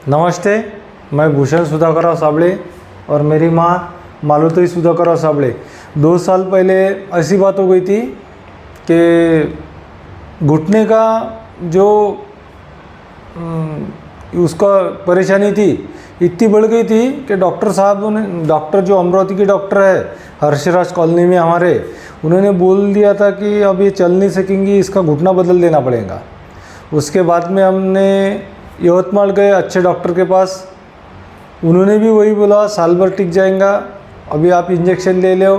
नमस्ते, मैं भूषण सुधाकरराव साबळे और मेरी माँ मालुती सुधाकरराव साबळे। 2 साल पहले ऐसी बात हो गई थी कि घुटने का जो उसका परेशानी थी इतनी बढ़ गई थी कि डॉक्टर जो अमरावती के डॉक्टर है हर्षराज कॉलोनी में हमारे, उन्होंने बोल दिया था कि अब ये चल नहीं सकेंगी, इसका घुटना बदल देना पड़ेगा। उसके बाद में हमने यवतमाल गए अच्छे डॉक्टर के पास, उन्होंने भी वही बोला साल भर टिक जाएगा, अभी आप इंजेक्शन ले लो,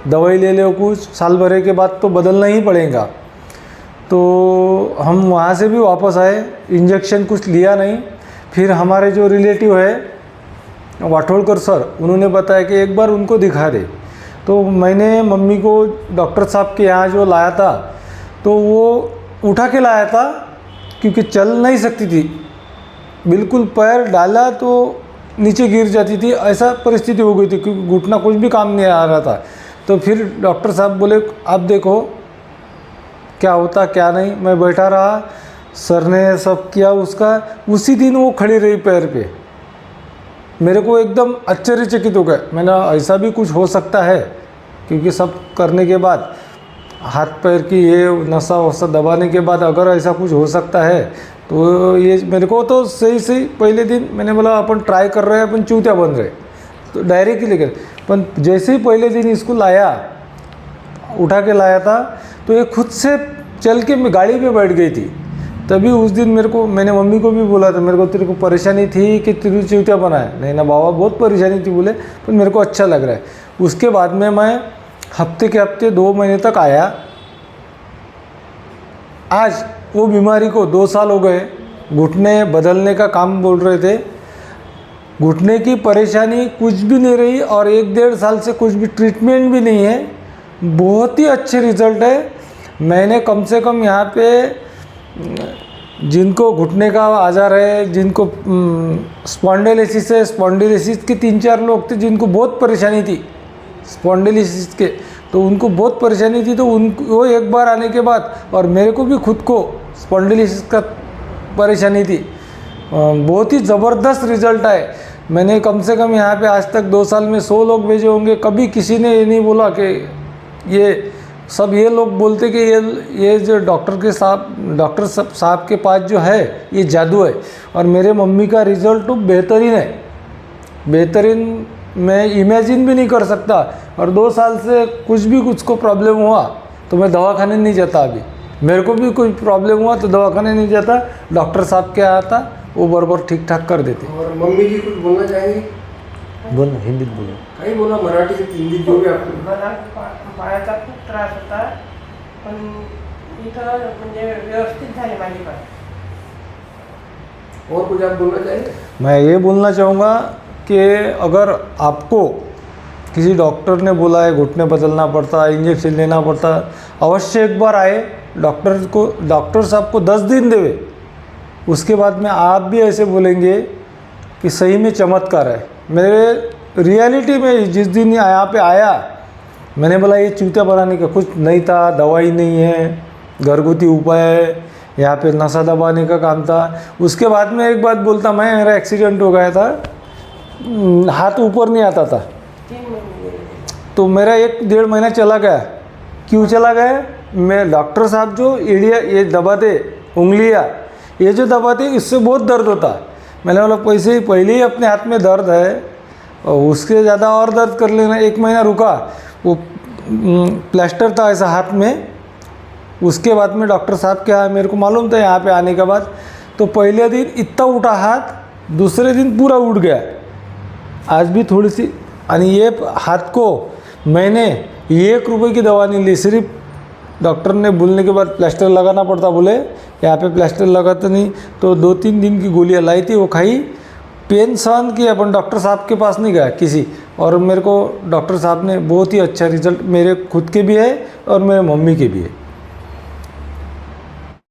दवाई ले लो, कुछ साल भर के बाद तो बदलना ही पड़ेगा। तो हम वहाँ से भी वापस आए, इंजेक्शन कुछ लिया नहीं। फिर हमारे जो रिलेटिव है वाठोड़कर सर, उन्होंने बताया कि एक बार उनको दिखा दे। तो मैंने मम्मी को डॉक्टर साहब के यहाँ जो लाया था तो वो उठा के लाया था, क्योंकि चल नहीं सकती थी, बिल्कुल पैर डाला तो नीचे गिर जाती थी, ऐसा परिस्थिति हो गई थी, क्योंकि घुटना कुछ भी काम नहीं आ रहा था। तो फिर डॉक्टर साहब बोले आप देखो क्या होता क्या नहीं। मैं बैठा रहा, सर ने सब किया उसका, उसी दिन वो खड़ी रही पैर पे। मेरे को एकदम आश्चर्यचकित हो गया, मैंने ऐसा भी कुछ हो सकता है, क्योंकि सब करने के बाद हाथ पैर की ये नसा वसा दबाने के बाद अगर ऐसा कुछ हो सकता है तो ये मेरे को तो सही पहले दिन मैंने बोला अपन ट्राई कर रहे हैं, अपन चूतिया बन रहे, तो डायरेक्ट ही लेकर। पर जैसे ही पहले दिन इसको लाया, उठा के लाया था, तो ये खुद से चल के मैं गाड़ी पे बैठ गई थी। तभी उस दिन मैंने मम्मी को भी बोला था, मेरे को तेरे को परेशानी थी कि तेरी चूतिया बना है? नहीं ना बाबा, बहुत परेशानी थी बोले, पर मेरे को अच्छा लग रहा है। उसके बाद में मैं हफ्ते के हफ्ते 2 महीने तक आया। आज वो बीमारी को 2 साल हो गए, घुटने बदलने का काम बोल रहे थे, घुटने की परेशानी कुछ भी नहीं रही, और 1-1.5 साल से कुछ भी ट्रीटमेंट भी नहीं है, बहुत ही अच्छे रिजल्ट है। मैंने कम से कम यहाँ पे जिनको घुटने का आजार है, जिनको स्पॉन्डिलोसिस है, स्पॉन्डिलोसिस के 3-4 लोग थे जिनको बहुत परेशानी थी स्पॉन्डिलोसिस के, तो उनको बहुत परेशानी थी। तो वो एक बार आने के बाद, और मेरे को भी खुद को स्पॉन्डिलोसिस का परेशानी थी, बहुत ही ज़बरदस्त रिजल्ट आए। मैंने कम से कम यहाँ पे आज तक 2 साल में 100 लोग भेजे होंगे, कभी किसी ने ये नहीं बोला कि ये सब, ये लोग बोलते कि ये जो डॉक्टर साहब के पास जो है ये जादू है। और मेरे मम्मी का रिज़ल्ट तो बेहतरीन है, बेहतरीन मैं इमेजिन भी नहीं कर सकता। और 2 साल से कुछ को प्रॉब्लम हुआ तो मैं दवाखाने नहीं जाता। अभी मेरे को भी कोई प्रॉब्लम हुआ तो दवाखाने नहीं जाता, डॉक्टर साहब के आता, वो बराबर ठीक ठाक कर देते। और मम्मी जी कुछ बोलना चाहेंगे? बोलो, हिंदी बोलो। काही बोला, मराठी हिंदी जो भी आपको। मला पायाचा खूप त्रास होता, पण इथं म्हणजे व्यवस्थित झाले माझी पाय। और कुछ आप बोलना चाहेंगे? मैं ये बोलना चाहूँगा कि अगर आपको किसी डॉक्टर ने बोला है घुटने बदलना पड़ता है, इंजेक्शन लेना पड़ता, अवश्य एक बार आए, डॉक्टर साहब को 10 दिन देवे, उसके बाद में आप भी ऐसे बोलेंगे कि सही में चमत्कार है। मेरे रियलिटी में जिस दिन यहाँ पे आया, मैंने बोला ये चूतिया बनाने का कुछ नहीं था, दवाई नहीं है, घरगुती उपाय है, यहाँ पे नसा दबाने का काम था। उसके बाद में एक बात बोलता, मेरा एक्सीडेंट हो गया था, हाथ ऊपर नहीं आता था, 3 महीने तो मेरा 1-1.5 महीना चला गया। क्यों चला गया? मैं डॉक्टर साहब जो एड़िया ये दबाते, उंगलियाँ ये जो दबाते, इससे बहुत दर्द होता। मैंने बोला पहले ही अपने हाथ में दर्द है और उसके ज़्यादा और दर्द कर लेना। 1 महीना रुका, वो प्लास्टर था ऐसा हाथ में। उसके बाद में डॉक्टर साहब क्या है, मेरे को मालूम था यहाँ पे आने के बाद, तो पहले दिन इतना उठा हाथ, दूसरे दिन पूरा उठ गया। आज भी थोड़ी सी, यानी ये हाथ को मैंने 1 रुपये की दवा नहीं ली, सिर्फ डॉक्टर ने बोलने के बाद प्लास्टर लगाना पड़ता, बोले यहाँ पे प्लास्टर लगाता नहीं, तो 2-3 दिन की गोलियाँ लाई थी, वो खाई, पेन सहन किया, अपन डॉक्टर साहब के पास नहीं गया किसी। और मेरे को डॉक्टर साहब ने बहुत ही अच्छा रिजल्ट मेरे खुद के भी है और मेरे मम्मी के भी है।